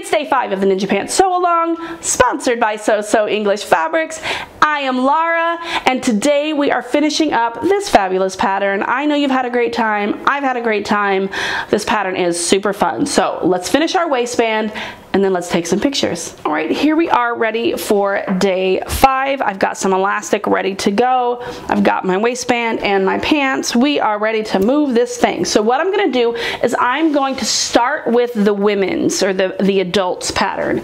It's day 5 of the Ninja Pants Sew Along, sponsored by So English Fabrics. I am Lara, and today we are finishing up this fabulous pattern. I know you've had a great time. I've had a great time. This pattern is super fun. So let's finish our waistband and then let's take some pictures. All right, here we are ready for day 5. I've got some elastic ready to go. I've got my waistband and my pants. We are ready to move this thing. So what I'm gonna do is I'm going to start with the women's or the adults pattern.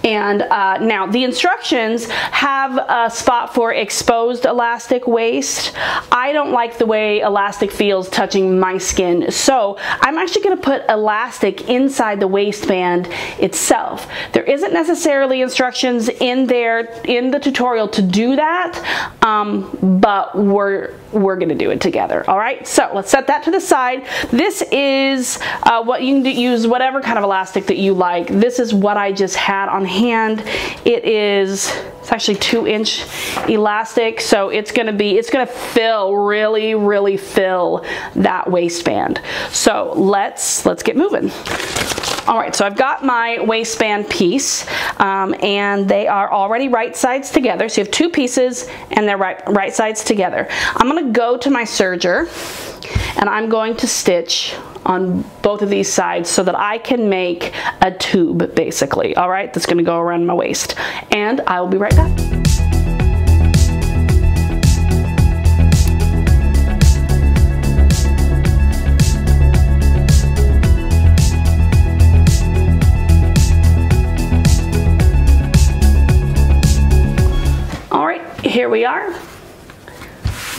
And now the instructions have a spot for exposed elastic waist. I don't like the way elastic feels touching my skin, so I'm actually going to put elastic inside the waistband itself. There isn't necessarily instructions in there in the tutorial to do that, but we're going to do it together. All right, so let's set that to the side. This is what you can use, whatever kind of elastic that you like. This is what I just had on hand. It's actually 2-inch elastic, so it's gonna fill, really fill that waistband. So let's get moving. All right, so I've got my waistband piece, and they are already right sides together. So you have 2 pieces and they're right sides together. I'm gonna go to my serger and I'm going to stitch on both of these sides so that I can make a tube, basically. All right, that's gonna go around my waist, and I will be right back. All right, here we are.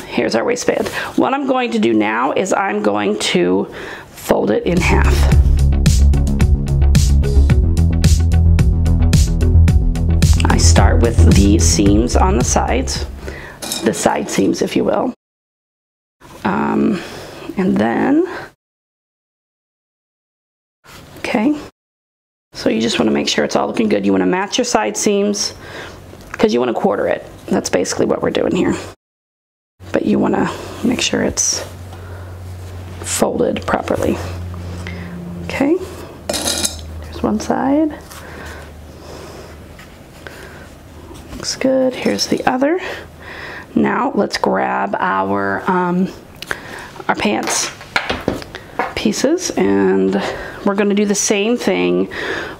Here's our waistband. What I'm going to do now is I'm going to fold it in half. I start with the seams on the sides, the side seams, if you will. And then, okay, so you just want to make sure it's all looking good. You want to match your side seams because you want to quarter it. That's basically what we're doing here. But you want to make sure it's folded properly. Okay, there's one side. Looks good. Here's the other. Now let's grab our pants pieces, and we're going to do the same thing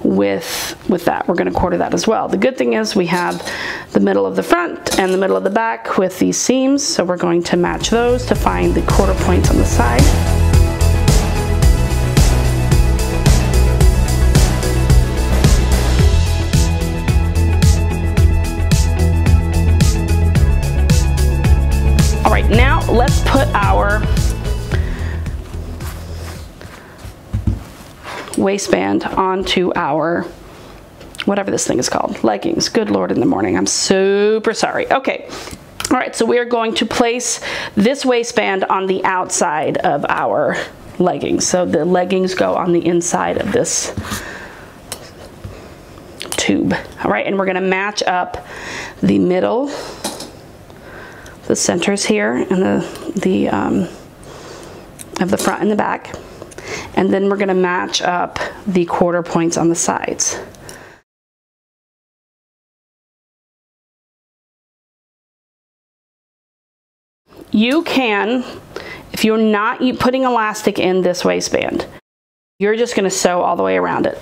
with that. We're going to quarter that as well. The good thing is we have the middle of the front and the middle of the back with these seams, so we're going to match those to find the quarter points on the side. All right, now let's put our waistband onto our, whatever this thing is called, leggings. Good Lord in the morning, I'm super sorry. Okay, all right, so we are going to place this waistband on the outside of our leggings. So the leggings go on the inside of this tube. All right, and we're gonna match up the middle, the centers here, and of the front and the back. And then we're going to match up the quarter points on the sides. You can, if you're not putting elastic in this waistband, you're just going to sew all the way around it.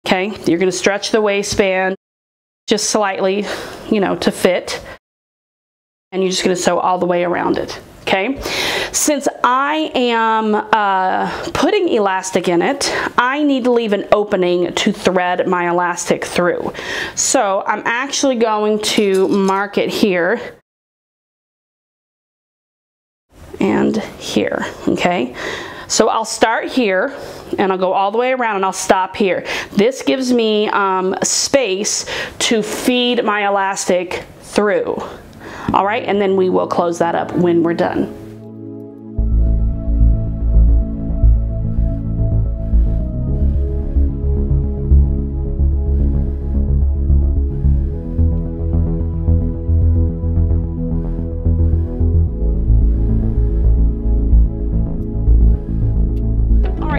Okay, you're going to stretch the waistband just slightly, to fit, and you're just going to sew all the way around it. Okay, since I am putting elastic in it, I need to leave an opening to thread my elastic through. So I'm actually going to mark it here and here, okay? So I'll start here and I'll go all the way around and I'll stop here. This gives me space to feed my elastic through. All right, and then we will close that up when we're done.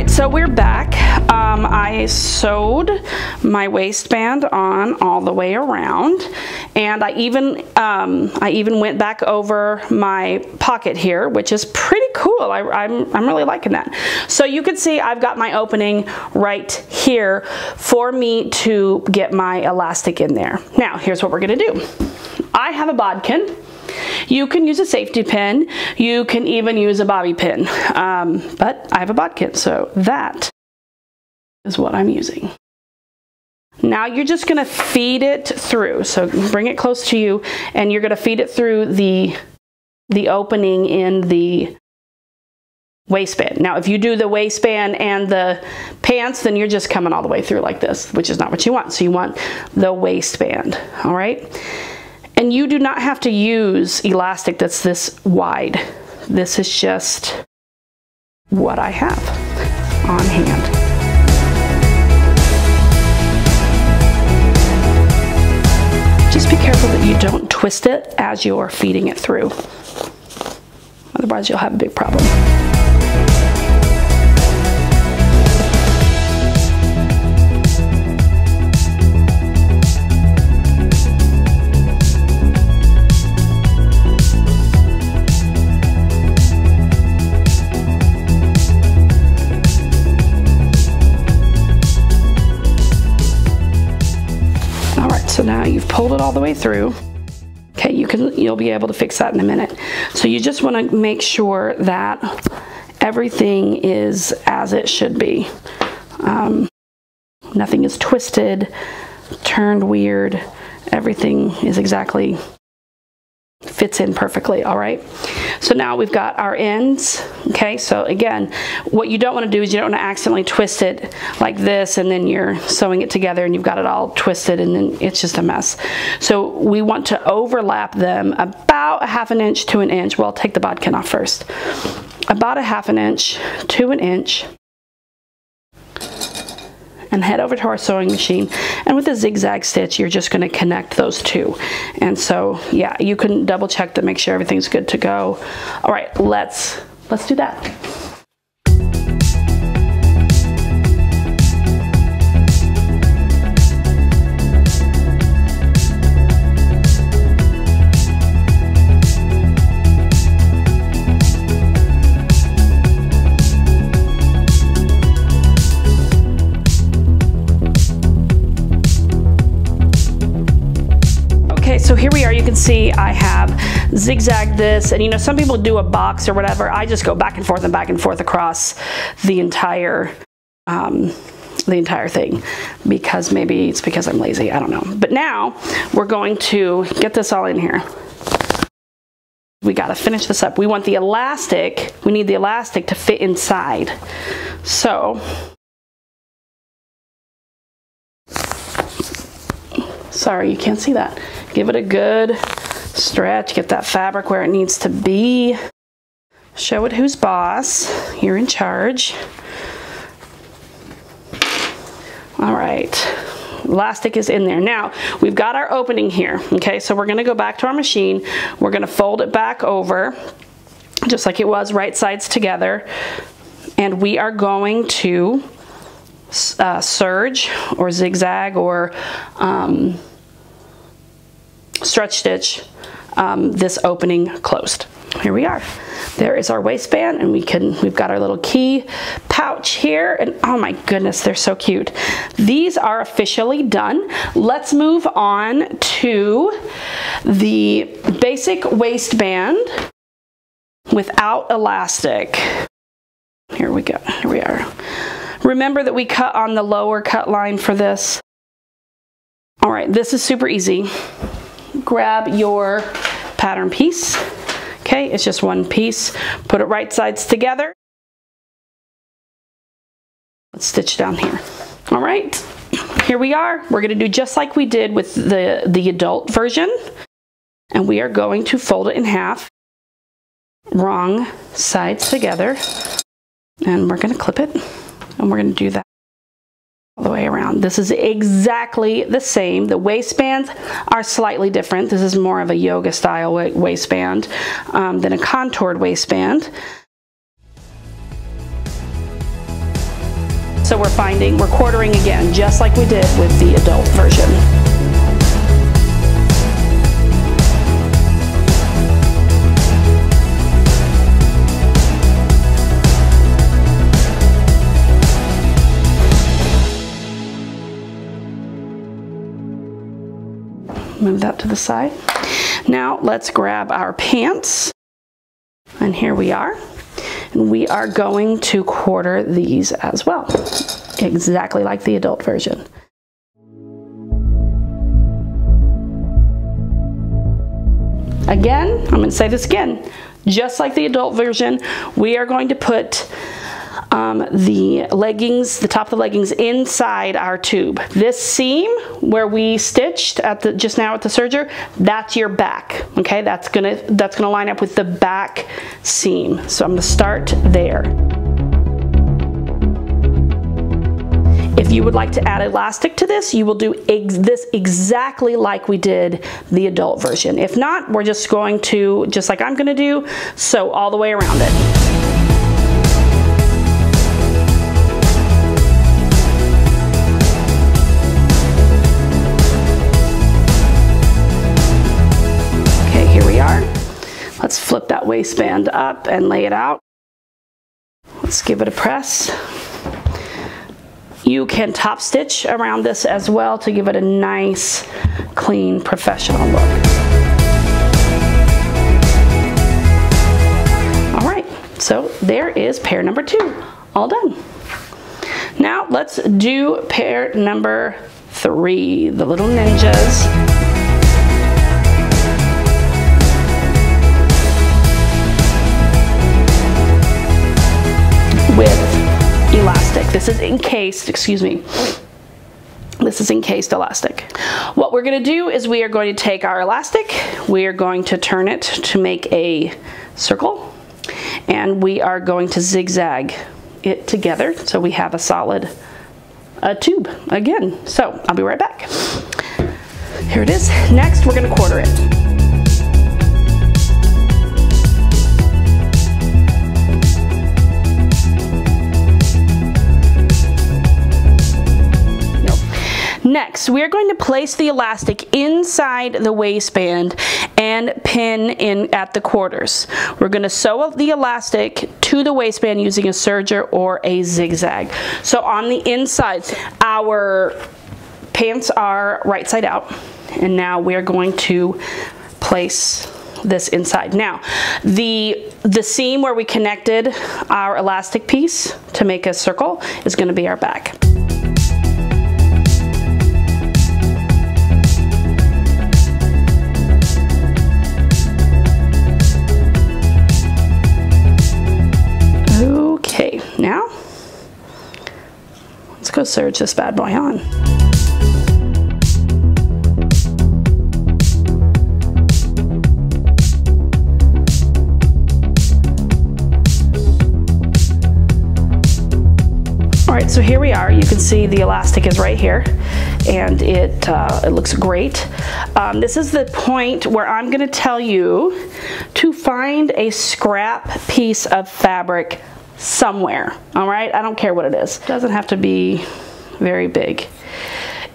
right, so we're back. I sewed my waistband on all the way around, and I even went back over my pocket here, which is pretty cool. I'm really liking that. So you can see I've got my opening right here for me to get my elastic in there. Now, here's what we're gonna do. I have a bodkin. You can use a safety pin. You can even use a bobby pin, but I have a bodkin, so that is what I'm using. Now you're just gonna feed it through. So bring it close to you, and you're gonna feed it through the opening in the waistband. Now, if you do the waistband and the pants, then you're just coming all the way through like this, which is not what you want. So you want the waistband, all right? And you do not have to use elastic that's this wide. This is just what I have on hand. Just be careful that you don't twist it as you're feeding it through. Otherwise, you'll have a big problem. So now you've pulled it all the way through. Okay, you'll be able to fix that in a minute. So you just want to make sure that everything is as it should be. Nothing is twisted, turned weird. Everything is exactly fits in perfectly, all right? So now we've got our ends, okay? So again, what you don't want to do is you don't want to accidentally twist it like this, and then you're sewing it together and you've got it all twisted, and then it's just a mess. So we want to overlap them about 1/2 inch to 1 inch. Well, I'll take the bodkin off first. About 1/2 inch to 1 inch. And head over to our sewing machine, and with a zigzag stitch you're just going to connect those two. And so yeah, you can double check to make sure everything's good to go. All right, let's do that. So here we are, you can see I have zigzagged this, and you know, some people do a box or whatever. I just go back and forth across the entire thing, because maybe it's because I'm lazy, I don't know. But now we're going to get this all in here. We got to finish this up. We want the elastic, we need the elastic to fit inside. So sorry, you can't see that. Give it a good stretch, get that fabric where it needs to be. Show it who's boss. You're in charge. All right, elastic is in there. Now, we've got our opening here, okay? So we're gonna go back to our machine. We're gonna fold it back over, just like it was, right sides together. And we are going to serge or zigzag or stretch stitch this opening closed. Here we are. There is our waistband, and we've got our little key pouch here, and oh my goodness, they're so cute. These are officially done. Let's move on to the basic waistband without elastic. Here we go. Here we are. Remember that we cut on the lower cut line for this. All right, this is super easy. Grab your pattern piece. Okay, it's just one piece. Put it right sides together. Let's stitch down here. All right, here we are. We're gonna do just like we did with the adult version. And we are going to fold it in half. Wrong sides together. And we're gonna clip it. And we're gonna do that all the way around. This is exactly the same. The waistbands are slightly different. This is more of a yoga style waistband than a contoured waistband. So we're quartering again, just like we did with the adult version. Move that to the side. Now let's grab our pants, and here we are. And we are going to quarter these as well, exactly like the adult version. Again, I'm going to say this again, just like the adult version, we are going to put the leggings, the top of the leggings, inside our tube. This seam where we stitched at just now at the serger, that's your back. Okay, that's gonna line up with the back seam. So I'm gonna start there. If you would like to add elastic to this, you will do this exactly like we did the adult version. If not, we're just going to, just like I'm gonna do, sew all the way around it. Let's flip that waistband up and lay it out. Let's give it a press. You can top stitch around this as well to give it a nice, clean, professional look. All right, so there is pair number 2, all done. Now let's do pair number 3, the little ninjas. With elastic. This is encased, excuse me. This is encased elastic. What we're going to do is we are going to take our elastic, we are going to turn it to make a circle, and we are going to zigzag it together so we have a solid tube again. So I'll be right back. Here it is. Next, we're going to quarter it. Next, we are going to place the elastic inside the waistband and pin in at the quarters. We're going to sew the elastic to the waistband using a serger or a zigzag. So on the inside, our pants are right side out, and now we are going to place this inside. Now, the seam where we connected our elastic piece to make a circle is going to be our back. Now, let's go serge this bad boy on. All right, so here we are. You can see the elastic is right here, and it looks great. This is the point where I'm going to tell you to find a scrap piece of fabric somewhere. All right, I don't care what it is. It doesn't have to be very big.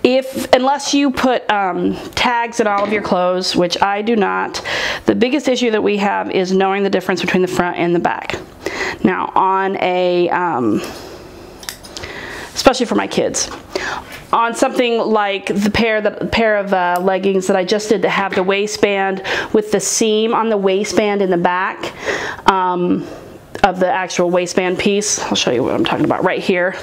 Unless you put tags in all of your clothes, which I do not, the biggest issue that we have is knowing the difference between the front and the back. Now on a, especially for my kids, on something like the pair of leggings that I just did that have the waistband with the seam on the waistband in the back, of the actual waistband piece. I'll show you what I'm talking about right here.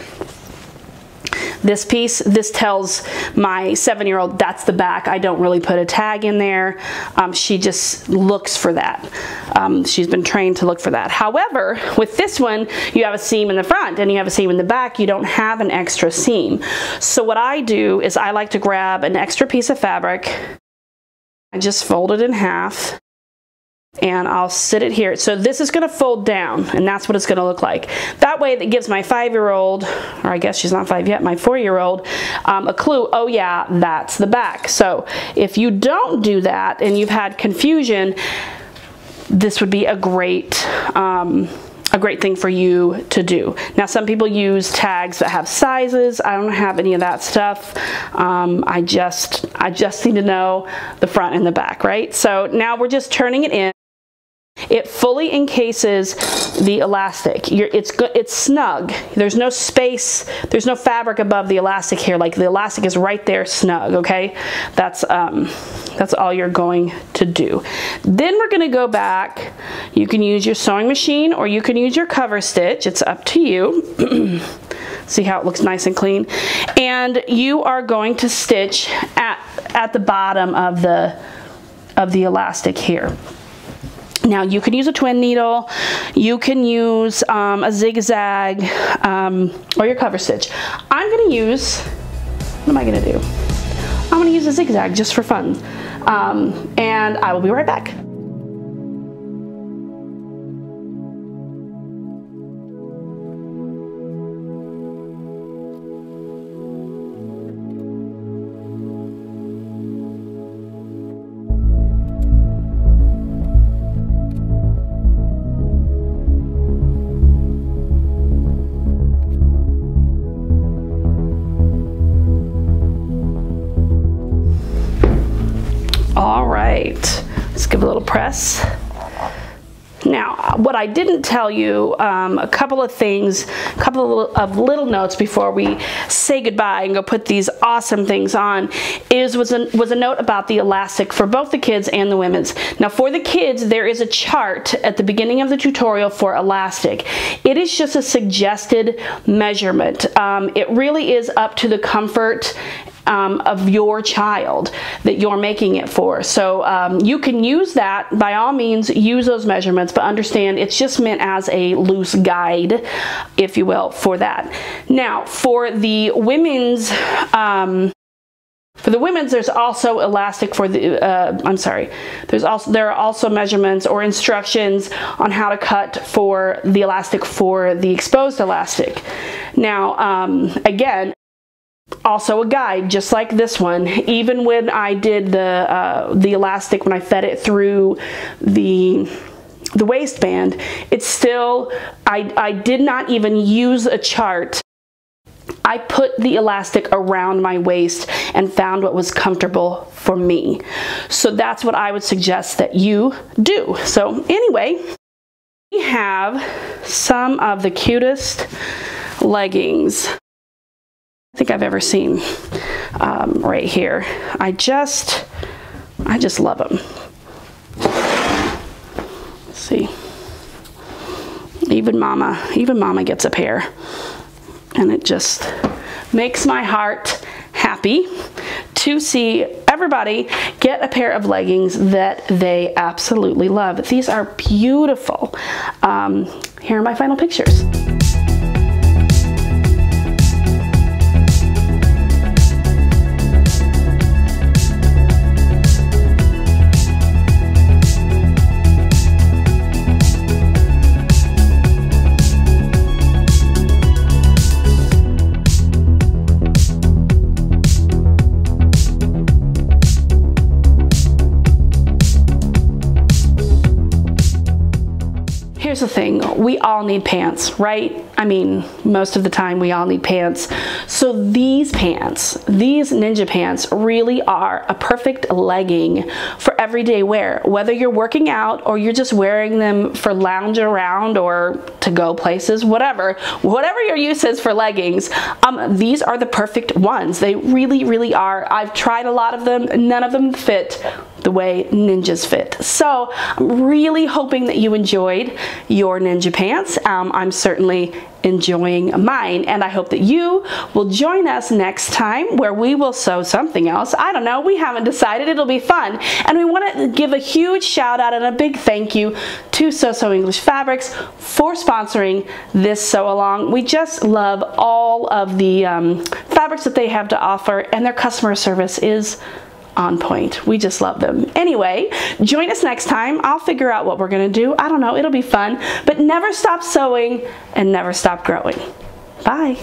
This piece, this tells my 7-year-old that's the back. I don't really put a tag in there. She just looks for that. She's been trained to look for that. However, with this one, you have a seam in the front and you have a seam in the back. You don't have an extra seam. So what I do is I like to grab an extra piece of fabric. I just fold it in half, and I'll sit it here. So this is going to fold down, and that's what it's going to look like. That way that gives my 5-year-old, or I guess she's not 5 yet, my 4-year-old, a clue, oh yeah, that's the back. So if you don't do that and you've had confusion, this would be a great a great thing for you to do. Now, some people use tags that have sizes. I don't have any of that stuff. I just need to know the front and the back, right? So now we're just turning it in. It fully encases the elastic. It's snug. There's no space, there's no fabric above the elastic here. Like the elastic is right there snug, okay? That's all you're going to do. Then we're gonna go back. You can use your sewing machine or you can use your cover stitch. It's up to you. See how it looks nice and clean? And you are going to stitch at the bottom of the elastic here. Now you can use a twin needle, you can use a zigzag, or your cover stitch. I'm gonna use, what am I gonna do? I'm gonna use a zigzag just for fun. And I will be right back. All right, let's give it a little press. Now, what I didn't tell you, a couple of things, a couple of little notes before we say goodbye and go put these awesome things on, was a note about the elastic for both the kids and the women's. Now, for the kids, there is a chart at the beginning of the tutorial for elastic. It is just a suggested measurement. It really is up to the comfort of your child that you're making it for. So you can use that, by all means, use those measurements, but understand it's just meant as a loose guide, if you will, for that. Now, for the women's, there's also elastic for the, there are also measurements or instructions on how to cut for the elastic for the exposed elastic. Now, again, also a guide just like this one. Even when I did the elastic, when I fed it through the waistband, it's still, I did not even use a chart. I put the elastic around my waist and found what was comfortable for me. So that's what I would suggest that you do. So anyway, we have some of the cutest leggings I think I've ever seen right here. I just love them. Let's see. Even mama gets a pair, and it just makes my heart happy to see everybody get a pair of leggings that they absolutely love. These are beautiful. Here are my final pictures. Here's the thing, we all need pants, right? I mean, most of the time we all need pants. So these pants, these ninja pants, really are a perfect legging for everyday wear. Whether you're working out or you're just wearing them for lounge around or to go places, whatever your use is for leggings, these are the perfect ones. They really, really are. I've tried a lot of them, none of them fit the way ninjas fit. So I'm really hoping that you enjoyed your ninja pants. I'm certainly enjoying mine, and I hope that you will join us next time where we will sew something else. I don't know, we haven't decided. It'll be fun. And we want to give a huge shout out and a big thank you to So English Fabrics for sponsoring this sew along. We just love all of the fabrics that they have to offer, and their customer service is on point. We just love them. Anyway, join us next time. I'll figure out what we're gonna do. I don't know, it'll be fun. But never stop sewing and never stop growing. Bye.